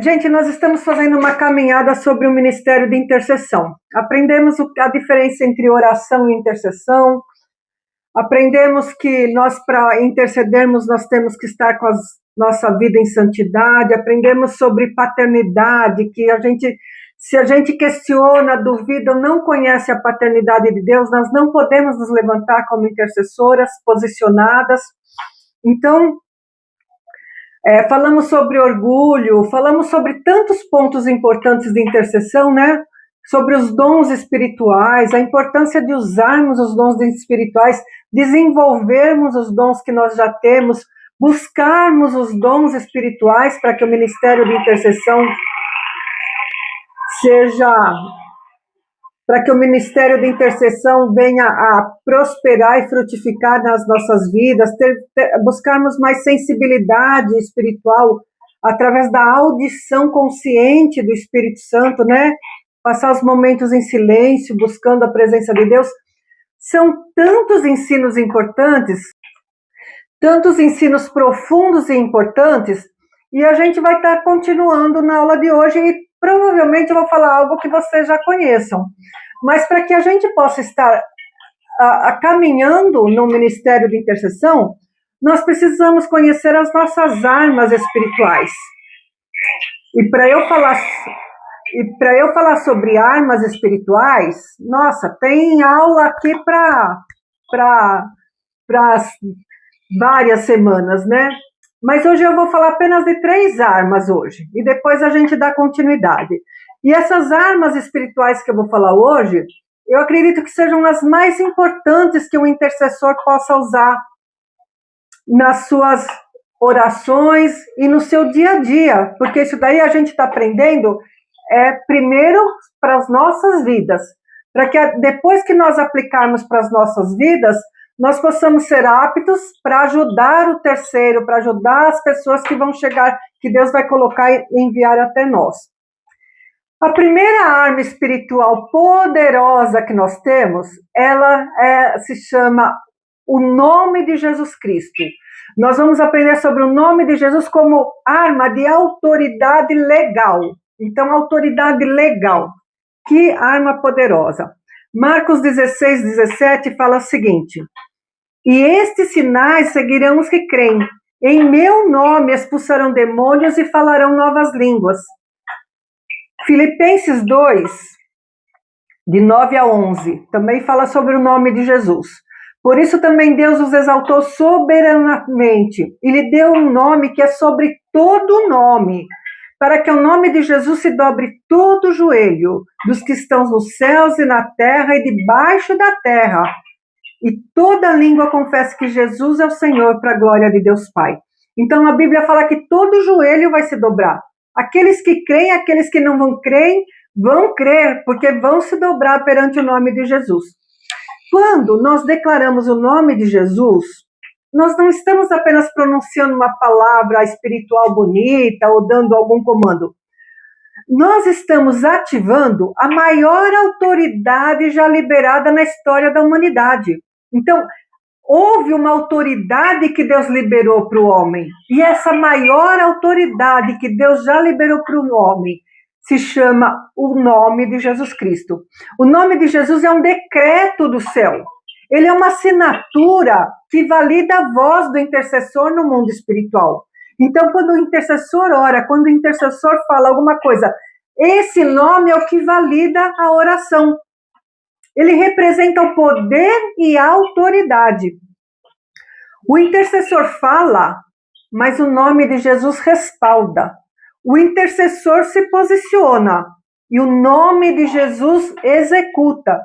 Gente, nós estamos fazendo uma caminhada sobre o ministério de intercessão. Aprendemos a diferença entre oração e intercessão. Aprendemos que nós, para intercedermos, nós temos que estar com a nossa vida em santidade. Aprendemos sobre paternidade, que se a gente questiona, duvida ou não conhece a paternidade de Deus, nós não podemos nos levantar como intercessoras posicionadas. Então, falamos sobre orgulho, falamos sobre tantos pontos importantes de intercessão, né? Sobre os dons espirituais, a importância de usarmos os dons espirituais, desenvolvermos os dons que nós já temos, buscarmos os dons espirituais para que o ministério de intercessão para que o ministério de intercessão venha a prosperar e frutificar nas nossas vidas, buscarmos mais sensibilidade espiritual através da audição consciente do Espírito Santo, né? Passar os momentos em silêncio, buscando a presença de Deus. São tantos ensinos importantes, tantos ensinos profundos e importantes, e a gente vai estar continuando na aula de hoje e provavelmente eu vou falar algo que vocês já conheçam. Mas para que a gente possa estar caminhando no ministério de intercessão, nós precisamos conhecer as nossas armas espirituais. E para eu falar sobre armas espirituais, nossa, tem aula aqui para várias semanas, né? Mas hoje eu vou falar apenas de 3 armas hoje, e depois a gente dá continuidade. E essas armas espirituais que eu vou falar hoje, eu acredito que sejam as mais importantes que um intercessor possa usar nas suas orações e no seu dia a dia, porque isso daí a gente está aprendendo primeiro para as nossas vidas, para que depois que nós aplicarmos para as nossas vidas, nós possamos ser aptos para ajudar o terceiro, para ajudar as pessoas que vão chegar, que Deus vai colocar e enviar até nós. A primeira arma espiritual poderosa que nós temos, ela se chama o nome de Jesus Cristo. Nós vamos aprender sobre o nome de Jesus como arma de autoridade legal. Então, autoridade legal. Que arma poderosa. Marcos 16, 17 fala o seguinte: e estes sinais seguirão os que creem. Em meu nome expulsarão demônios e falarão novas línguas. Filipenses 2, de 9 a 11, também fala sobre o nome de Jesus. Por isso também Deus os exaltou soberanamente e lhe deu um nome que é sobre todo nome, para que o nome de Jesus se dobre todo o joelho dos que estão nos céus e na terra e debaixo da terra, e toda língua confesse que Jesus é o Senhor, para a glória de Deus Pai. Então a Bíblia fala que todo joelho vai se dobrar. Aqueles que creem, aqueles que não vão crer, porque vão se dobrar perante o nome de Jesus. Quando nós declaramos o nome de Jesus, nós não estamos apenas pronunciando uma palavra espiritual bonita ou dando algum comando. Nós estamos ativando a maior autoridade já liberada na história da humanidade. Então, houve uma autoridade que Deus liberou para o homem. E essa maior autoridade que Deus já liberou para o homem se chama o nome de Jesus Cristo. O nome de Jesus é um decreto do céu. Ele é uma assinatura que valida a voz do intercessor no mundo espiritual. Então, quando o intercessor ora, quando o intercessor fala alguma coisa, esse nome é o que valida a oração. Ele representa o poder e a autoridade. O intercessor fala, mas o nome de Jesus respalda. O intercessor se posiciona e o nome de Jesus executa.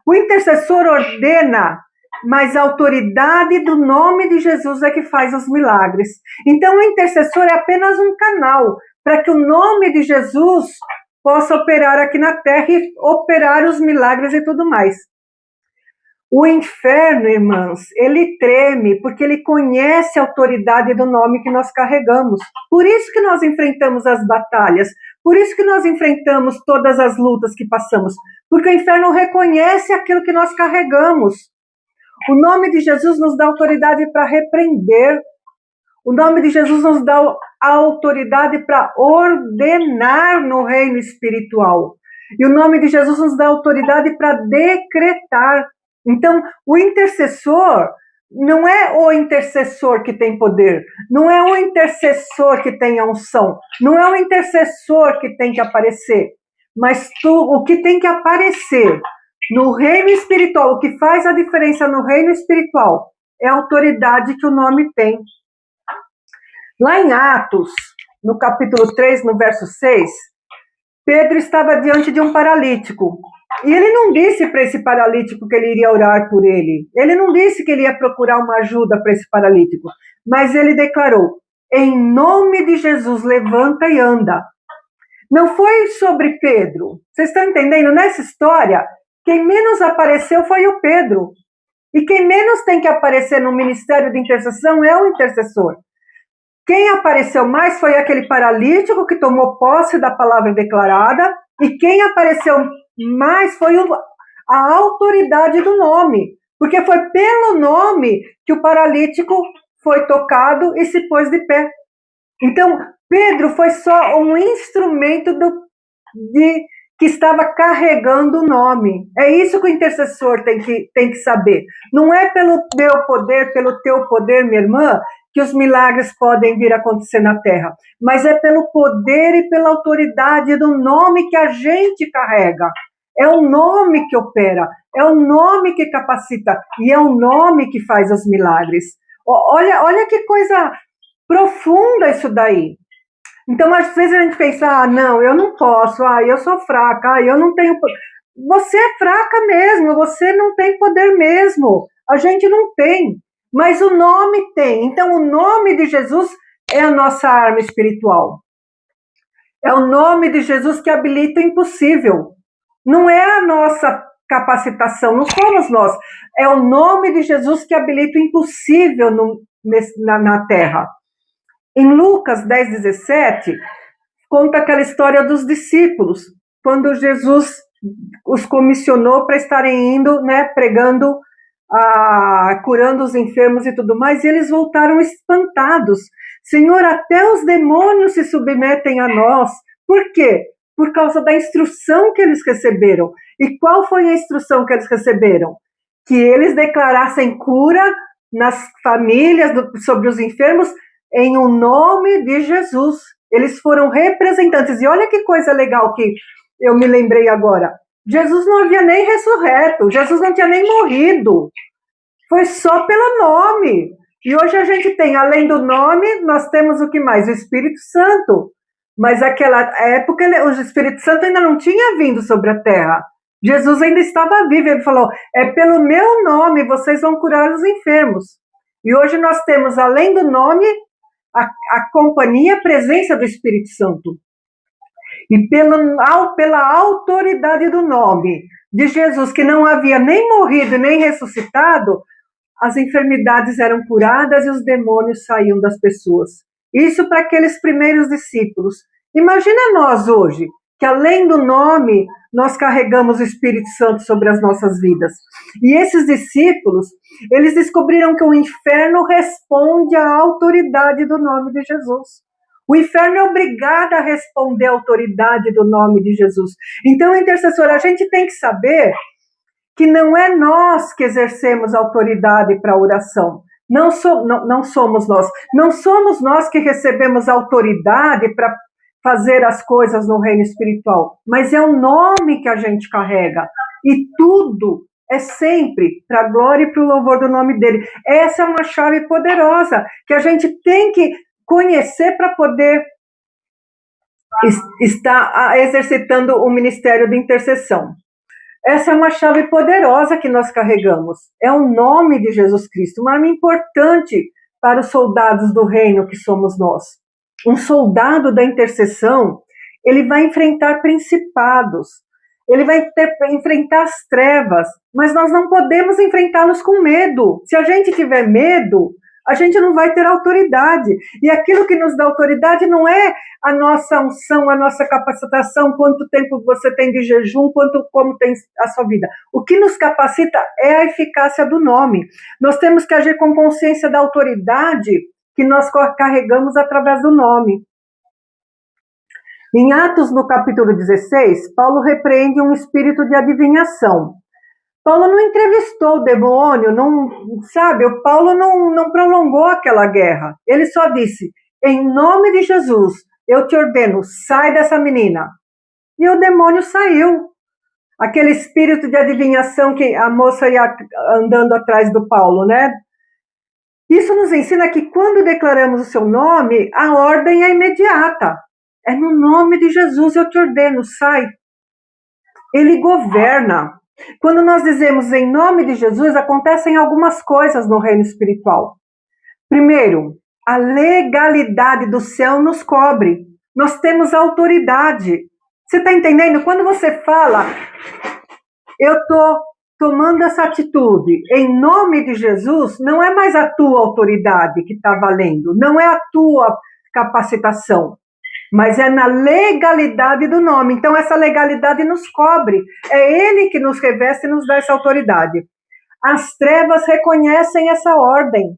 O intercessor ordena, mas a autoridade do nome de Jesus é que faz os milagres. Então, o intercessor é apenas um canal para que o nome de Jesus possa operar aqui na terra e operar os milagres e tudo mais. O inferno, irmãs, ele treme porque ele conhece a autoridade do nome que nós carregamos. Por isso que nós enfrentamos as batalhas, por isso que nós enfrentamos todas as lutas que passamos, porque o inferno reconhece aquilo que nós carregamos. O nome de Jesus nos dá autoridade para repreender. O nome de Jesus nos dá a autoridade para ordenar no reino espiritual. E o nome de Jesus nos dá autoridade para decretar. Então, o intercessor não é o intercessor que tem poder, não é o intercessor que tem a unção, não é o intercessor que tem que aparecer, mas o que tem que aparecer no reino espiritual, o que faz a diferença no reino espiritual é a autoridade que o nome tem. Lá em Atos, no capítulo 3, no verso 6, Pedro estava diante de um paralítico. E ele não disse para esse paralítico que ele iria orar por ele. Ele não disse que ele ia procurar uma ajuda para esse paralítico. Mas ele declarou, em nome de Jesus, levanta e anda. Não foi sobre Pedro. Vocês estão entendendo? Nessa história, quem menos apareceu foi o Pedro. E quem menos tem que aparecer no ministério de intercessão é o intercessor. Quem apareceu mais foi aquele paralítico que tomou posse da palavra declarada, e quem apareceu mais foi a autoridade do nome, porque foi pelo nome que o paralítico foi tocado e se pôs de pé. Então, Pedro foi só um instrumento que estava carregando o nome. É isso que o intercessor tem que saber. Não é pelo meu poder, pelo teu poder, minha irmã, que os milagres podem vir a acontecer na terra, mas é pelo poder e pela autoridade do nome que a gente carrega. É o nome que opera, é o nome que capacita, e é o nome que faz os milagres. Olha que coisa profunda isso daí. Então, às vezes a gente pensa, não, eu não posso, eu sou fraca, eu não tenho... Você é fraca mesmo, você não tem poder mesmo, a gente não tem. Mas o nome tem. Então, o nome de Jesus é a nossa arma espiritual. É o nome de Jesus que habilita o impossível. Não é a nossa capacitação, não somos nós. É o nome de Jesus que habilita o impossível na terra. Em Lucas 10:17, conta aquela história dos discípulos, quando Jesus os comissionou para estarem indo, pregando, curando os enfermos e tudo mais, e eles voltaram espantados. Senhor, até os demônios se submetem a nós. Por quê? Por causa da instrução que eles receberam. E qual foi a instrução que eles receberam? Que eles declarassem cura nas famílias, sobre os enfermos, em o nome de Jesus. Eles foram representantes. E olha que coisa legal que eu me lembrei agora. Jesus não havia nem ressurreto, Jesus não tinha nem morrido. Foi só pelo nome. E hoje a gente tem, além do nome, nós temos o que mais? O Espírito Santo. Mas naquela época, o Espírito Santo ainda não tinha vindo sobre a terra. Jesus ainda estava vivo. Ele falou, é pelo meu nome vocês vão curar os enfermos. E hoje nós temos, além do nome, a companhia, a presença do Espírito Santo. E pela autoridade do nome de Jesus, que não havia nem morrido, nem ressuscitado, as enfermidades eram curadas e os demônios saíam das pessoas. Isso para aqueles primeiros discípulos. Imagina nós hoje, que além do nome, nós carregamos o Espírito Santo sobre as nossas vidas. E esses discípulos, eles descobriram que o inferno responde à autoridade do nome de Jesus. O inferno é obrigado a responder à autoridade do nome de Jesus. Então, intercessor, a gente tem que saber que não é nós que exercemos autoridade para a oração. Não somos nós. Não somos nós que recebemos autoridade para fazer as coisas no reino espiritual. Mas é o nome que a gente carrega. E tudo é sempre para a glória e para o louvor do nome dele. Essa é uma chave poderosa que a gente tem que conhecer para poder estar exercitando o ministério de intercessão. Essa é uma chave poderosa que nós carregamos. É o nome de Jesus Cristo, uma arma importante para os soldados do reino que somos nós. Um soldado da intercessão, ele vai enfrentar principados, ele vai enfrentar as trevas, mas nós não podemos enfrentá-los com medo. Se a gente tiver medo, a gente não vai ter autoridade. E aquilo que nos dá autoridade não é a nossa unção, a nossa capacitação, quanto tempo você tem de jejum, como tem a sua vida. O que nos capacita é a eficácia do nome. Nós temos que agir com consciência da autoridade que nós carregamos através do nome. Em Atos, no capítulo 16, Paulo repreende um espírito de adivinhação. Paulo não entrevistou o demônio, o Paulo não prolongou aquela guerra. Ele só disse, em nome de Jesus, eu te ordeno, sai dessa menina. E o demônio saiu. Aquele espírito de adivinhação que a moça ia andando atrás do Paulo, né? Isso nos ensina que quando declaramos o seu nome, a ordem é imediata. É no nome de Jesus eu te ordeno, sai. Ele governa. Quando nós dizemos em nome de Jesus, acontecem algumas coisas no reino espiritual. Primeiro, a legalidade do céu nos cobre. Nós temos autoridade. Você está entendendo? Quando você fala, eu estou tomando essa atitude em nome de Jesus, não é mais a tua autoridade que está valendo, não é a tua capacitação, mas é na legalidade do nome. Então essa legalidade nos cobre, é Ele que nos reveste e nos dá essa autoridade. As trevas reconhecem essa ordem.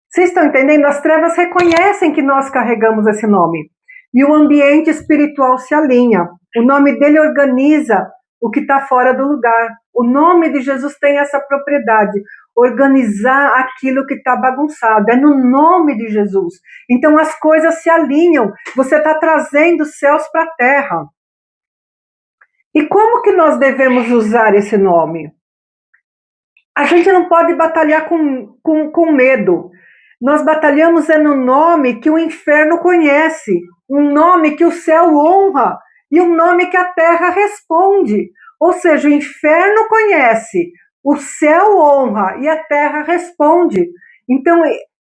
Vocês estão entendendo? As trevas reconhecem que nós carregamos esse nome. E o ambiente espiritual se alinha. O nome dele organiza o que está fora do lugar. O nome de Jesus tem essa propriedade, organizar aquilo que está bagunçado. É no nome de Jesus. Então as coisas se alinham. Você está trazendo os céus para a terra. E como que nós devemos usar esse nome? A gente não pode batalhar com medo. Nós batalhamos no nome que o inferno conhece, um nome que o céu honra e um nome que a terra responde. Ou seja, o inferno conhece, o céu honra e a terra responde. Então,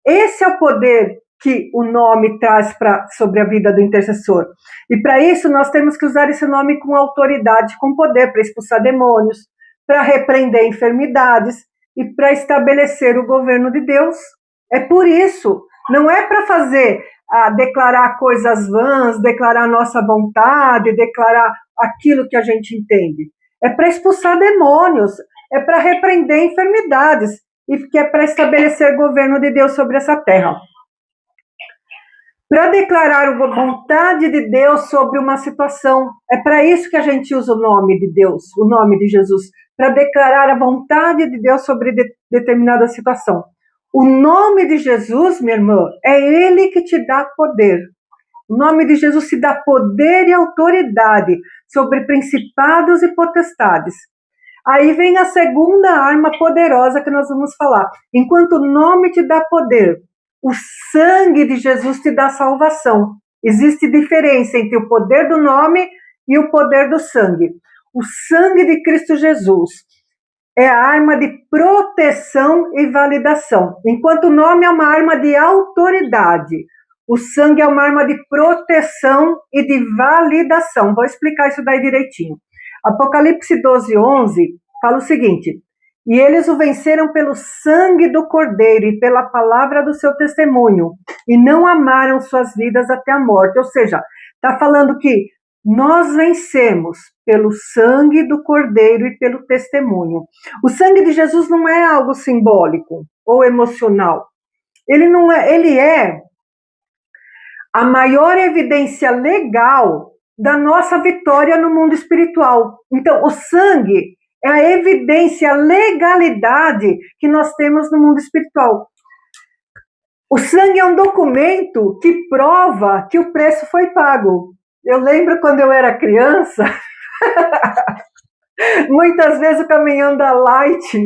esse é o poder que o nome traz sobre a vida do intercessor. E para isso, nós temos que usar esse nome com autoridade, com poder, para expulsar demônios, para repreender enfermidades e para estabelecer o governo de Deus. É por isso, não é para declarar coisas vãs, declarar nossa vontade, declarar aquilo que a gente entende. É para expulsar demônios, é para repreender enfermidades e que é para estabelecer o governo de Deus sobre essa terra. Para declarar a vontade de Deus sobre uma situação. É para isso que a gente usa o nome de Deus, o nome de Jesus, para declarar a vontade de Deus sobre determinada situação. O nome de Jesus, minha irmã, é Ele que te dá poder. O nome de Jesus te dá poder e autoridade sobre principados e potestades. Aí vem a segunda arma poderosa que nós vamos falar. Enquanto o nome te dá poder, o sangue de Jesus te dá salvação. Existe diferença entre o poder do nome e o poder do sangue. O sangue de Cristo Jesus é a arma de proteção e validação. Enquanto o nome é uma arma de autoridade, o sangue é uma arma de proteção e de validação. Vou explicar isso daí direitinho. Apocalipse 12:11 fala o seguinte: e eles o venceram pelo sangue do Cordeiro e pela palavra do seu testemunho, e não amaram suas vidas até a morte. Ou seja, está falando que nós vencemos pelo sangue do Cordeiro e pelo testemunho. O sangue de Jesus não é algo simbólico ou emocional. Ele é a maior evidência legal da nossa vitória no mundo espiritual. Então, o sangue é a evidência, a legalidade que nós temos no mundo espiritual. O sangue é um documento que prova que o preço foi pago. Eu lembro quando eu era criança, muitas vezes o caminhão da Light,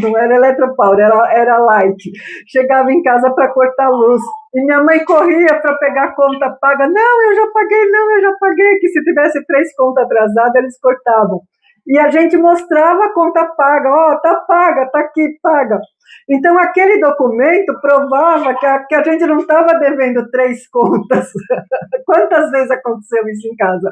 não era Eletropower, era Light, chegava em casa para cortar a luz. E minha mãe corria para pegar a conta paga. Não, eu já paguei, que se tivesse 3 contas atrasadas, eles cortavam. E a gente mostrava a conta paga, ó, tá paga, tá aqui, paga. Então aquele documento provava que a gente não estava devendo 3 contas. Quantas vezes aconteceu isso em casa?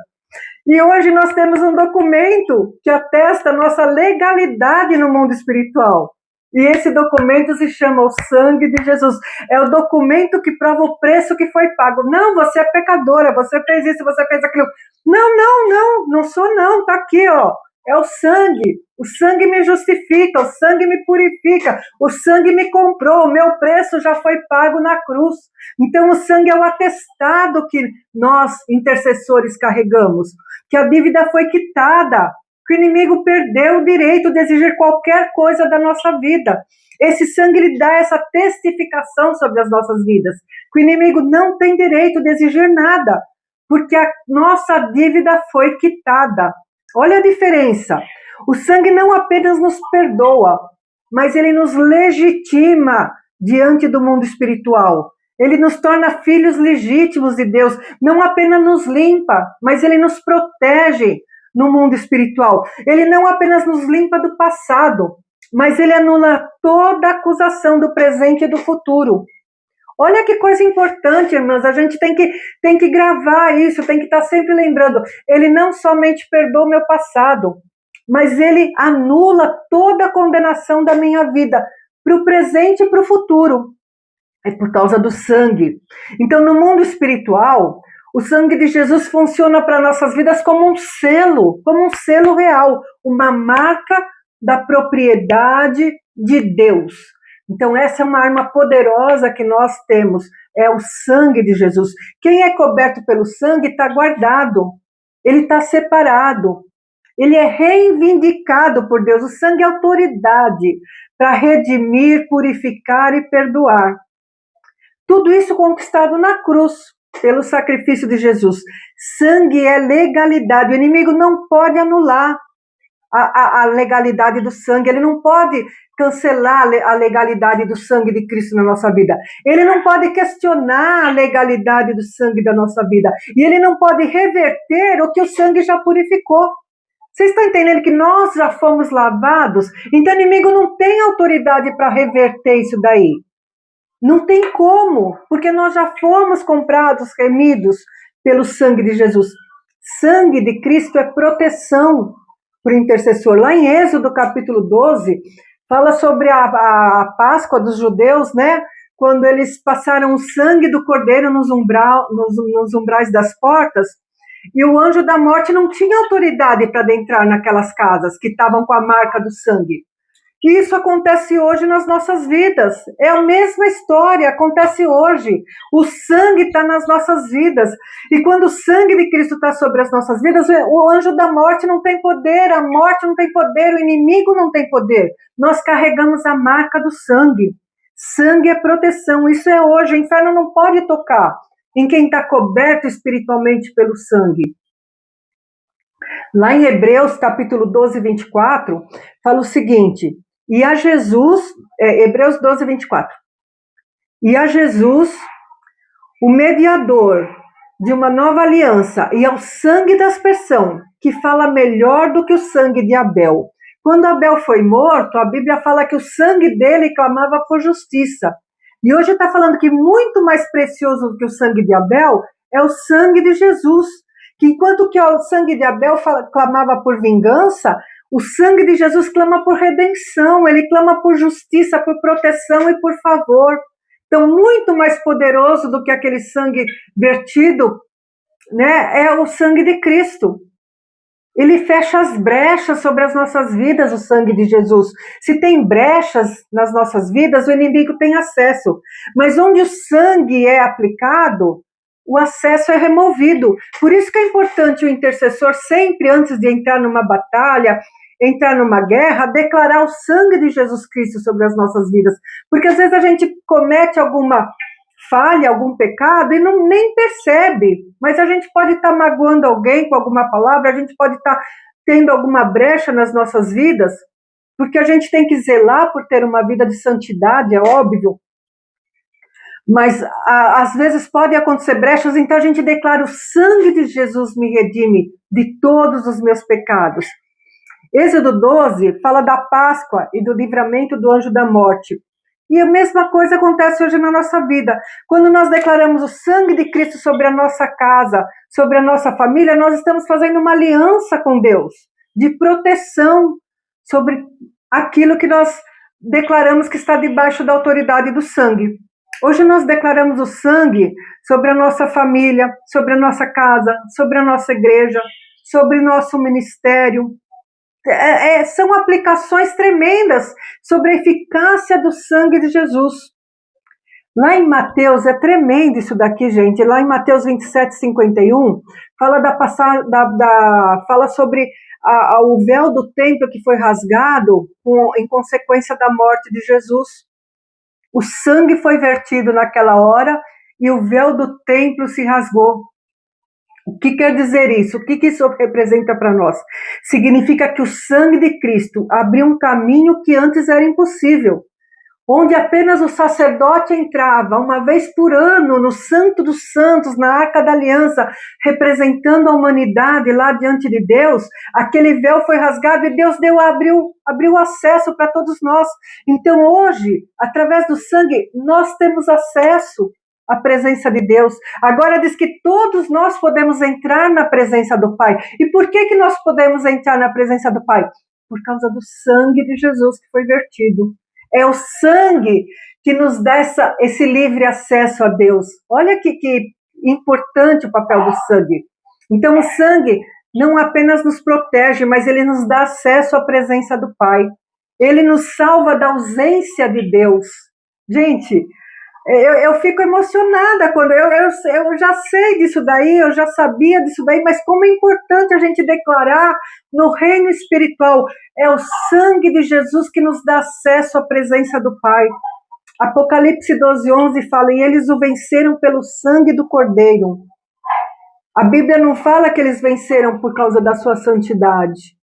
E hoje nós temos um documento que atesta a nossa legalidade no mundo espiritual. E esse documento se chama o sangue de Jesus. É o documento que prova o preço que foi pago. Não, você é pecadora, você fez isso, você fez aquilo. Não sou não, tá aqui, ó. É o sangue me justifica, o sangue me purifica, o sangue me comprou, o meu preço já foi pago na cruz. Então o sangue é o atestado que nós, intercessores, carregamos, que a dívida foi quitada, que o inimigo perdeu o direito de exigir qualquer coisa da nossa vida. Esse sangue lhe dá essa testificação sobre as nossas vidas, que o inimigo não tem direito de exigir nada, porque a nossa dívida foi quitada. Olha a diferença. O sangue não apenas nos perdoa, mas ele nos legitima diante do mundo espiritual. Ele nos torna filhos legítimos de Deus. Não apenas nos limpa, mas ele nos protege no mundo espiritual. Ele não apenas nos limpa do passado, mas ele anula toda acusação do presente e do futuro. Olha que coisa importante, irmãs, a gente tem que gravar isso, tem que estar sempre lembrando. Ele não somente perdoa o meu passado, mas ele anula toda a condenação da minha vida, para o presente e para o futuro. É por causa do sangue. Então, no mundo espiritual, o sangue de Jesus funciona para nossas vidas como um selo real, uma marca da propriedade de Deus. Então essa é uma arma poderosa que nós temos, é o sangue de Jesus. Quem é coberto pelo sangue está guardado, ele está separado, ele é reivindicado por Deus. O sangue é autoridade para redimir, purificar e perdoar. Tudo isso conquistado na cruz, pelo sacrifício de Jesus. Sangue é legalidade, o inimigo não pode anular a legalidade do sangue, ele não pode cancelar a legalidade do sangue de Cristo na nossa vida, ele não pode questionar a legalidade do sangue da nossa vida, e ele não pode reverter o que o sangue já purificou. Vocês estão entendendo que nós já fomos lavados? Então o inimigo não tem autoridade para reverter isso daí. Não tem como, porque nós já fomos comprados, remidos pelo sangue de Jesus. Sangue de Cristo é proteção para o intercessor. Lá em Êxodo capítulo 12, fala sobre a Páscoa dos judeus, né? Quando eles passaram o sangue do cordeiro nos umbrais das portas, e o anjo da morte não tinha autoridade para adentrar naquelas casas que estavam com a marca do sangue. E isso acontece hoje nas nossas vidas. É a mesma história, acontece hoje. O sangue está nas nossas vidas. E quando o sangue de Cristo está sobre as nossas vidas, o anjo da morte não tem poder, a morte não tem poder, o inimigo não tem poder. Nós carregamos a marca do sangue. Sangue é proteção, isso é hoje. O inferno não pode tocar em quem está coberto espiritualmente pelo sangue. Lá em Hebreus capítulo 12, 24, fala o seguinte: e a Jesus, Hebreus 12, 24, e a Jesus, o mediador de uma nova aliança, e ao sangue da aspersão, que fala melhor do que o sangue de Abel. Quando Abel foi morto, a Bíblia fala que o sangue dele clamava por justiça. E hoje está falando que muito mais precioso do que o sangue de Abel é o sangue de Jesus. Que enquanto que o sangue de Abel clamava por vingança, o sangue de Jesus clama por redenção, ele clama por justiça, por proteção e por favor. Então, muito mais poderoso do que aquele sangue vertido, né, é o sangue de Cristo. Ele fecha as brechas sobre as nossas vidas, o sangue de Jesus. Se tem brechas nas nossas vidas, o inimigo tem acesso. Mas onde o sangue é aplicado, o acesso é removido. Por isso que é importante o intercessor sempre, antes de entrar numa batalha, entrar numa guerra, declarar o sangue de Jesus Cristo sobre as nossas vidas. Porque às vezes a gente comete alguma falha, algum pecado e nem percebe. Mas a gente pode estar magoando alguém com alguma palavra, a gente pode estar tendo alguma brecha nas nossas vidas, porque a gente tem que zelar por ter uma vida de santidade, é óbvio. Mas às vezes podem acontecer brechas, então a gente declara: o sangue de Jesus me redime de todos os meus pecados. Êxodo 12 fala da Páscoa e do livramento do anjo da morte. E a mesma coisa acontece hoje na nossa vida. Quando nós declaramos o sangue de Cristo sobre a nossa casa, sobre a nossa família, nós estamos fazendo uma aliança com Deus, de proteção sobre aquilo que nós declaramos que está debaixo da autoridade do sangue. Hoje nós declaramos o sangue sobre a nossa família, sobre a nossa casa, sobre a nossa igreja, sobre o nosso ministério. são aplicações tremendas sobre a eficácia do sangue de Jesus. Lá em Mateus, é tremendo isso daqui, gente. Lá em Mateus 27:51, fala sobre o véu do templo que foi rasgado em consequência da morte de Jesus. O sangue foi vertido naquela hora e o véu do templo se rasgou. O que quer dizer isso? O que isso representa para nós? Significa que o sangue de Cristo abriu um caminho que antes era impossível, onde apenas o sacerdote entrava uma vez por ano no Santo dos Santos, na Arca da Aliança, representando a humanidade lá diante de Deus. Aquele véu foi rasgado e Deus abriu acesso para todos nós. Então hoje, através do sangue, nós temos acesso à presença de Deus. Agora diz que todos nós podemos entrar na presença do Pai. E por que nós podemos entrar na presença do Pai? Por causa do sangue de Jesus que foi vertido. É o sangue que nos dá esse livre acesso a Deus. Olha que importante o papel do sangue. Então o sangue não apenas nos protege, mas ele nos dá acesso à presença do Pai. Ele nos salva da ausência de Deus. Gente, eu fico emocionada quando eu já sei disso daí, eu já sabia disso daí, mas como é importante a gente declarar no reino espiritual. É o sangue de Jesus que nos dá acesso à presença do Pai. Apocalipse 12:11 fala, e eles o venceram pelo sangue do Cordeiro. A Bíblia não fala que eles venceram por causa da sua santidade.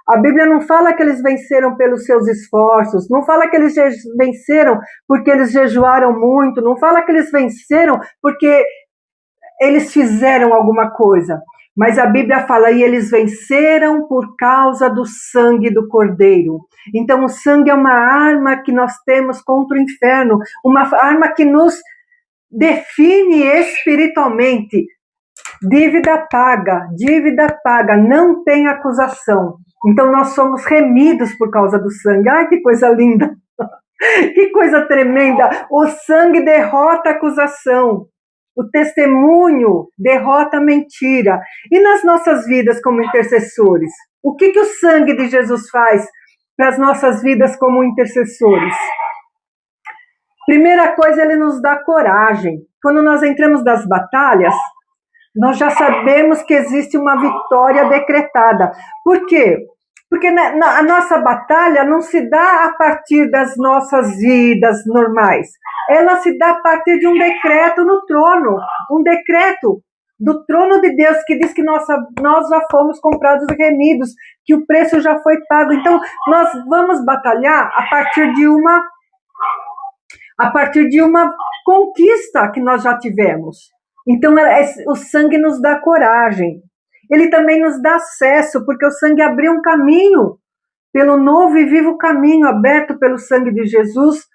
A Bíblia não fala que eles venceram pelos seus esforços, não fala que eles venceram porque eles jejuaram muito, não fala que eles venceram porque eles fizeram alguma coisa. Mas a Bíblia fala, e eles venceram por causa do sangue do Cordeiro. Então o sangue é uma arma que nós temos contra o inferno, uma arma que nos define espiritualmente. Dívida paga, não tem acusação. Então nós somos remidos por causa do sangue. Ai, que coisa linda! Que coisa tremenda! O sangue derrota a acusação. O testemunho derrota a mentira. E nas nossas vidas como intercessores? O que o sangue de Jesus faz para as nossas vidas como intercessores? Primeira coisa, ele nos dá coragem. Quando nós entramos nas batalhas, nós já sabemos que existe uma vitória decretada. Por quê? Porque a nossa batalha não se dá a partir das nossas vidas normais. Ela se dá a partir de um decreto no trono. Um decreto do trono de Deus que diz que nós já fomos comprados e remidos, que o preço já foi pago. Então, nós vamos batalhar a partir de uma conquista que nós já tivemos. Então, o sangue nos dá coragem. Ele também nos dá acesso, porque o sangue abriu um caminho, pelo novo e vivo caminho aberto pelo sangue de Jesus,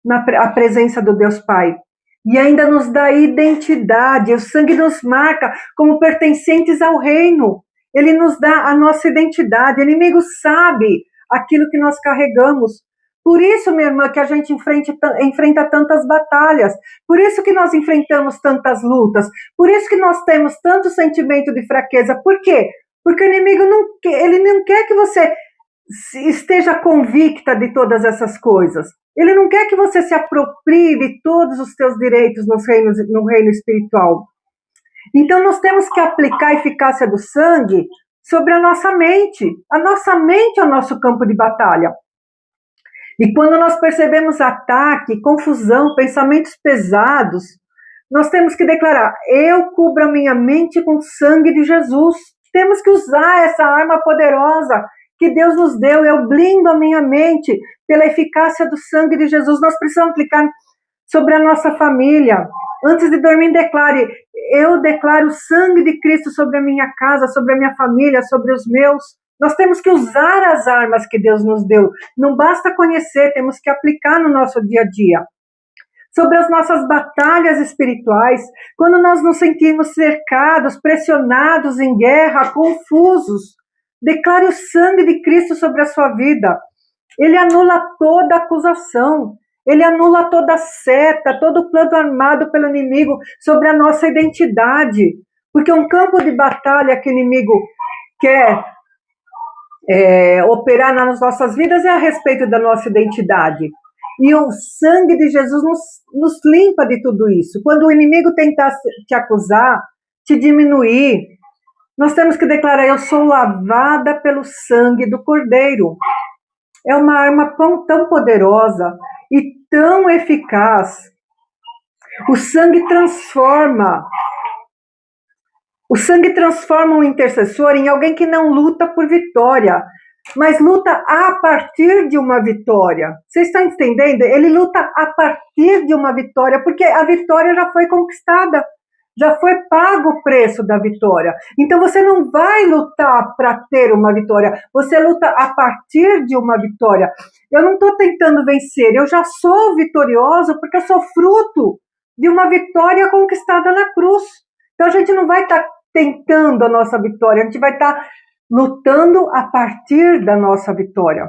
na presença do Deus Pai. E ainda nos dá identidade. O sangue nos marca como pertencentes ao reino. Ele nos dá a nossa identidade. O inimigo sabe aquilo que nós carregamos. Por isso, minha irmã, que a gente enfrenta tantas batalhas. Por isso que nós enfrentamos tantas lutas. Por isso que nós temos tanto sentimento de fraqueza. Por quê? Porque o inimigo ele não quer que você esteja convicta de todas essas coisas. Ele não quer que você se aproprie de todos os teus direitos no reino espiritual. Então, nós temos que aplicar a eficácia do sangue sobre a nossa mente. A nossa mente é o nosso campo de batalha. E quando nós percebemos ataque, confusão, pensamentos pesados, nós temos que declarar, eu cubro a minha mente com o sangue de Jesus. Temos que usar essa arma poderosa que Deus nos deu. Eu blindo a minha mente pela eficácia do sangue de Jesus. Nós precisamos aplicar sobre a nossa família. Antes de dormir, declare, eu declaro o sangue de Cristo sobre a minha casa, sobre a minha família, sobre os meus. Nós temos que usar as armas que Deus nos deu. Não basta conhecer, temos que aplicar no nosso dia a dia. Sobre as nossas batalhas espirituais, quando nós nos sentimos cercados, pressionados em guerra, confusos, declare o sangue de Cristo sobre a sua vida. Ele anula toda acusação. Ele anula toda seta, todo plano armado pelo inimigo sobre a nossa identidade. Porque um campo de batalha que o inimigo quer operar nas nossas vidas é a respeito da nossa identidade. E o sangue de Jesus nos limpa de tudo isso. Quando o inimigo tentar te acusar, te diminuir, nós temos que declarar: eu sou lavada pelo sangue do Cordeiro. É uma arma tão poderosa e tão eficaz. O sangue transforma. O sangue transforma um intercessor em alguém que não luta por vitória, mas luta a partir de uma vitória. Vocês estão entendendo? Ele luta a partir de uma vitória, porque a vitória já foi conquistada, já foi pago o preço da vitória. Então você não vai lutar para ter uma vitória, você luta a partir de uma vitória. Eu não estou tentando vencer, eu já sou vitorioso porque eu sou fruto de uma vitória conquistada na cruz. Então a gente não vai estar tentando a nossa vitória, a gente vai estar lutando a partir da nossa vitória.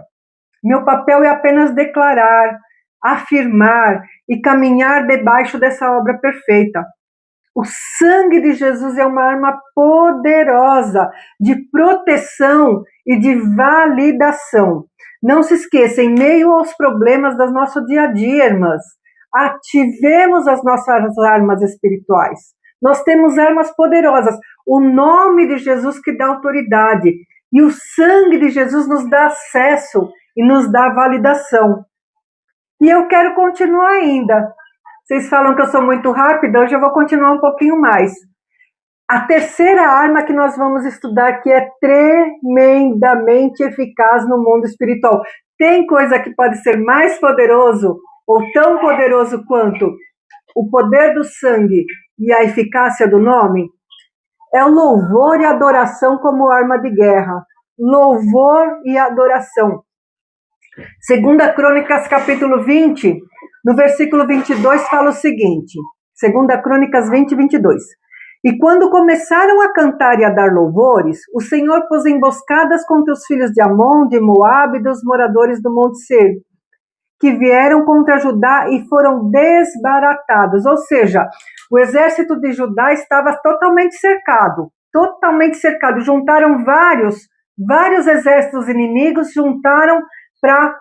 Meu papel é apenas declarar, afirmar e caminhar debaixo dessa obra perfeita. O sangue de Jesus é uma arma poderosa de proteção e de validação. Não se esqueça, em meio aos problemas do nosso dia a dia, irmãs, ativemos as nossas armas espirituais. Nós temos armas poderosas. O nome de Jesus que dá autoridade. E o sangue de Jesus nos dá acesso e nos dá validação. E eu quero continuar ainda. Vocês falam que eu sou muito rápida, hoje eu vou continuar um pouquinho mais. A terceira arma que nós vamos estudar, que é tremendamente eficaz no mundo espiritual. Tem coisa que pode ser mais poderoso ou tão poderoso quanto o poder do sangue e a eficácia do nome? É o louvor e adoração como arma de guerra. Louvor e adoração. 2 Crônicas, capítulo 20, no versículo 22, fala o seguinte. 2 Crônicas 20, 22. E quando começaram a cantar e a dar louvores, o Senhor pôs emboscadas contra os filhos de Amon, de Moabe e dos moradores do Monte Seir, que vieram contra Judá e foram desbaratados. Ou seja, o exército de Judá estava totalmente cercado. Juntaram vários exércitos inimigos, juntaram para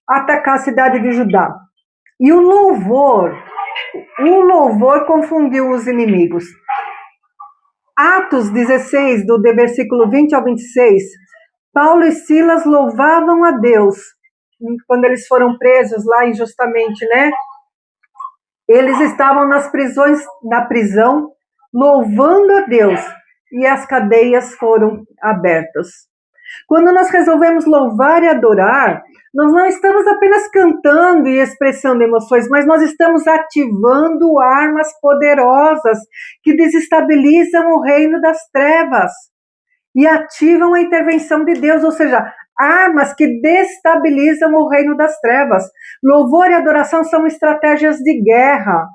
atacar a cidade de Judá. E o louvor confundiu os inimigos. Atos 16, do versículo 20 ao 26, Paulo e Silas louvavam a Deus. Quando eles foram presos lá injustamente, né? Eles estavam na prisão, louvando a Deus, e as cadeias foram abertas. Quando nós resolvemos louvar e adorar, nós não estamos apenas cantando e expressando emoções, mas nós estamos ativando armas poderosas que desestabilizam o reino das trevas e ativam a intervenção de Deus, ou seja, armas que destabilizam o reino das trevas. Louvor e adoração são estratégias de guerra,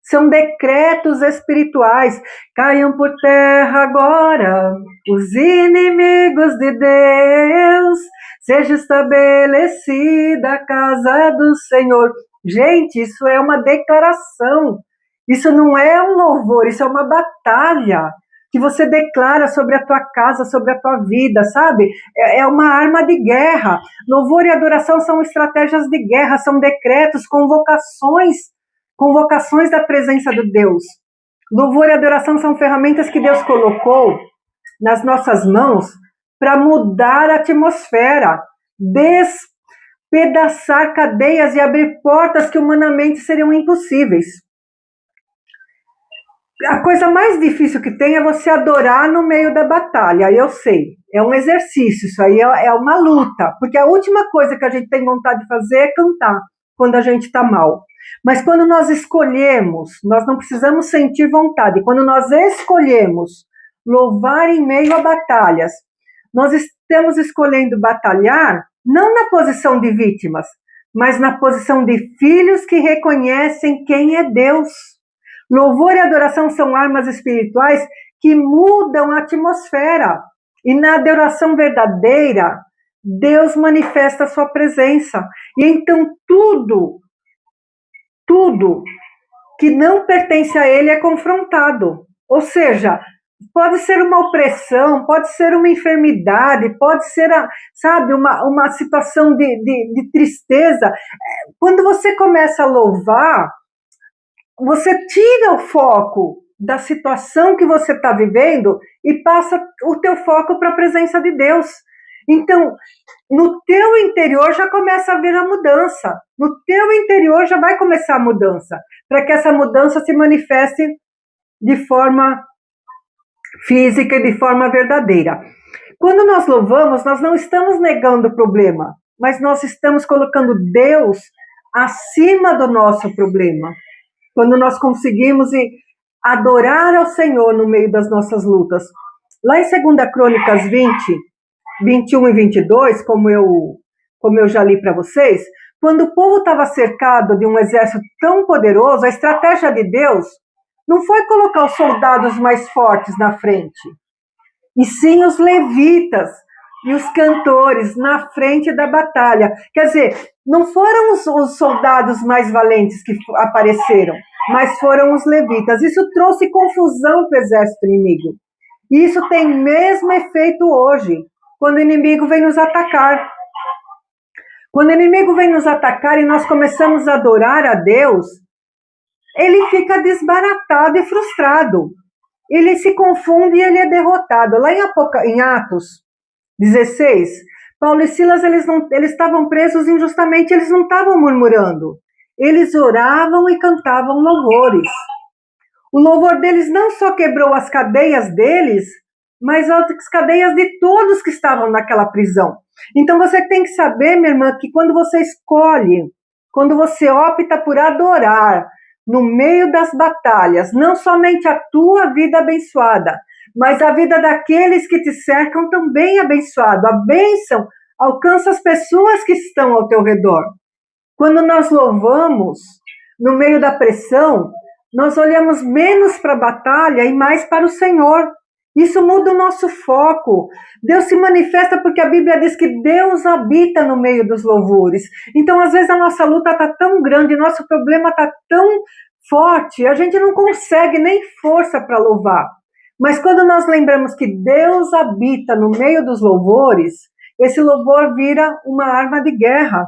são decretos espirituais. Caiam por terra agora os inimigos de Deus, seja estabelecida a casa do Senhor. Gente, isso é uma declaração, isso não é um louvor, isso é uma batalha que você declara sobre a tua casa, sobre a tua vida, sabe? É uma arma de guerra. Louvor e adoração são estratégias de guerra, são decretos, convocações da presença de Deus. Louvor e adoração são ferramentas que Deus colocou nas nossas mãos para mudar a atmosfera, despedaçar cadeias e abrir portas que humanamente seriam impossíveis. A coisa mais difícil que tem é você adorar no meio da batalha, eu sei, é um exercício, isso aí é uma luta, porque a última coisa que a gente tem vontade de fazer é cantar quando a gente está mal. Mas quando nós escolhemos, nós não precisamos sentir vontade, quando nós escolhemos louvar em meio a batalhas, nós estamos escolhendo batalhar não na posição de vítimas, mas na posição de filhos que reconhecem quem é Deus. Louvor e adoração são armas espirituais que mudam a atmosfera. E na adoração verdadeira, Deus manifesta a sua presença. E então tudo que não pertence a Ele é confrontado. Ou seja, Pode ser uma opressão, pode ser uma enfermidade, pode ser, sabe, uma situação de tristeza. Quando você começa a louvar, você tira o foco da situação que você está vivendo e passa o teu foco para a presença de Deus. Então, no teu interior já começa a haver a mudança. No teu interior já vai começar a mudança, para que essa mudança se manifeste de forma física e de forma verdadeira. Quando nós louvamos, nós não estamos negando o problema, mas nós estamos colocando Deus acima do nosso problema. Quando nós conseguimos adorar ao Senhor no meio das nossas lutas. Lá em 2 Crônicas 20, 21 e 22, como eu já li para vocês, quando o povo estava cercado de um exército tão poderoso, a estratégia de Deus não foi colocar os soldados mais fortes na frente, e sim os levitas e os cantores na frente da batalha. Quer dizer, não foram os soldados mais valentes que apareceram, mas foram os levitas. Isso trouxe confusão para o exército inimigo. E isso tem mesmo efeito hoje, quando o inimigo vem nos atacar. Quando o inimigo vem nos atacar e nós começamos a adorar a Deus, ele fica desbaratado e frustrado. Ele se confunde e ele é derrotado. Lá em Atos 16, Paulo e Silas, eles estavam presos injustamente, eles não estavam murmurando. Eles oravam e cantavam louvores. O louvor deles não só quebrou as cadeias deles, mas as cadeias de todos que estavam naquela prisão. Então você tem que saber, minha irmã, que quando você escolhe, quando você opta por adorar no meio das batalhas, não somente a tua vida abençoada, mas a vida daqueles que te cercam também abençoado. A bênção alcança as pessoas que estão ao teu redor. Quando nós louvamos no meio da pressão, nós olhamos menos para a batalha e mais para o Senhor. Isso muda o nosso foco. Deus se manifesta porque a Bíblia diz que Deus habita no meio dos louvores. Então, às vezes, a nossa luta está tão grande, nosso problema está tão forte, a gente não consegue nem força para louvar. Mas quando nós lembramos que Deus habita no meio dos louvores, esse louvor vira uma arma de guerra.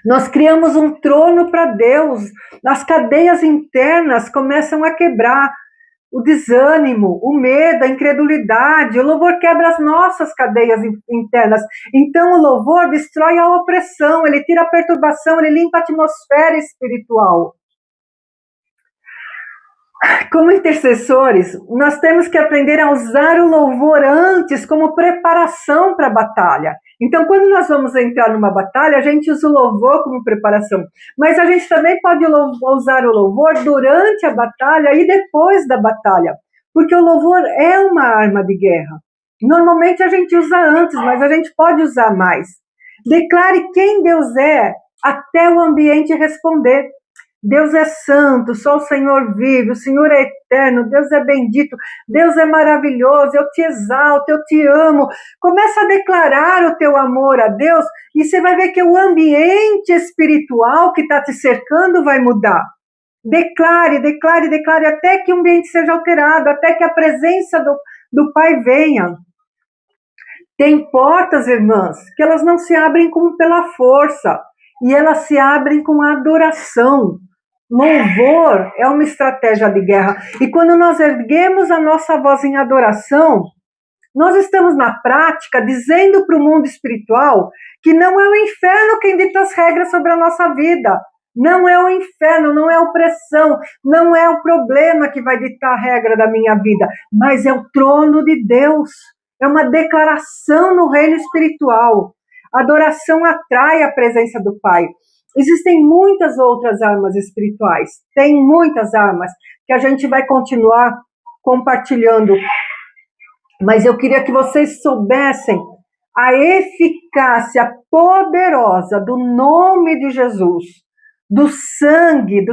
Nós criamos um trono para Deus, as cadeias internas começam a quebrar. O desânimo, o medo, a incredulidade, o louvor quebra as nossas cadeias internas. Então o louvor destrói a opressão, ele tira a perturbação, ele limpa a atmosfera espiritual. Como intercessores, nós temos que aprender a usar o louvor antes como preparação para a batalha. Então, quando nós vamos entrar numa batalha, a gente usa o louvor como preparação. Mas a gente também pode usar o louvor durante a batalha e depois da batalha. Porque o louvor é uma arma de guerra. Normalmente a gente usa antes, mas a gente pode usar mais. Declare quem Deus é até o ambiente responder. Deus é santo, só o Senhor vive, o Senhor é eterno, Deus é bendito, Deus é maravilhoso, eu te exalto, eu te amo. Começa a declarar o teu amor a Deus e você vai ver que o ambiente espiritual que está te cercando vai mudar. Declare, declare, declare até que o ambiente seja alterado, até que a presença do Pai venha. Tem portas, irmãs, que elas não se abrem como pela força, e elas se abrem com a adoração. Louvor é uma estratégia de guerra. E quando nós erguemos a nossa voz em adoração, nós estamos na prática dizendo para o mundo espiritual que não é o inferno quem dita as regras sobre a nossa vida. Não é o inferno, não é a opressão, não é o problema que vai ditar a regra da minha vida, mas é o trono de Deus. É uma declaração no reino espiritual. A adoração atrai a presença do Pai. Existem muitas outras armas espirituais. Tem muitas armas que a gente vai continuar compartilhando. Mas eu queria que vocês soubessem a eficácia poderosa do nome de Jesus, do sangue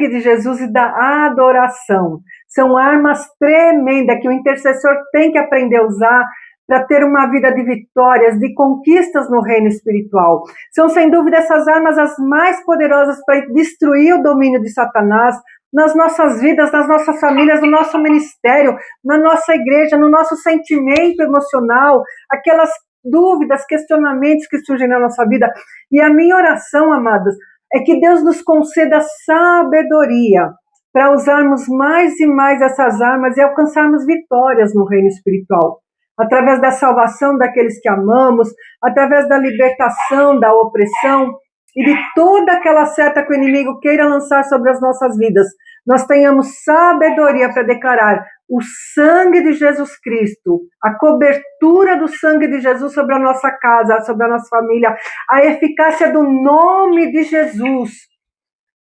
de Jesus e da adoração. São armas tremendas que o intercessor tem que aprender a usar para ter uma vida de vitórias, de conquistas no reino espiritual. São, sem dúvida, essas armas as mais poderosas para destruir o domínio de Satanás nas nossas vidas, nas nossas famílias, no nosso ministério, na nossa igreja, no nosso sentimento emocional, aquelas dúvidas, questionamentos que surgem na nossa vida. E a minha oração, amados, é que Deus nos conceda sabedoria para usarmos mais e mais essas armas e alcançarmos vitórias no reino espiritual, através da salvação daqueles que amamos, através da libertação da opressão e de toda aquela seta que o inimigo queira lançar sobre as nossas vidas. Nós tenhamos sabedoria para declarar o sangue de Jesus Cristo, a cobertura do sangue de Jesus sobre a nossa casa, sobre a nossa família, a eficácia do nome de Jesus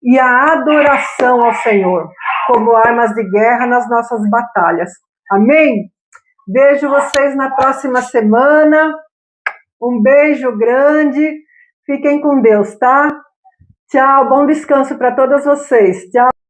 e a adoração ao Senhor como armas de guerra nas nossas batalhas. Amém? Vejo vocês na próxima semana. Um beijo grande. Fiquem com Deus, tá? Tchau, bom descanso para todas vocês. Tchau.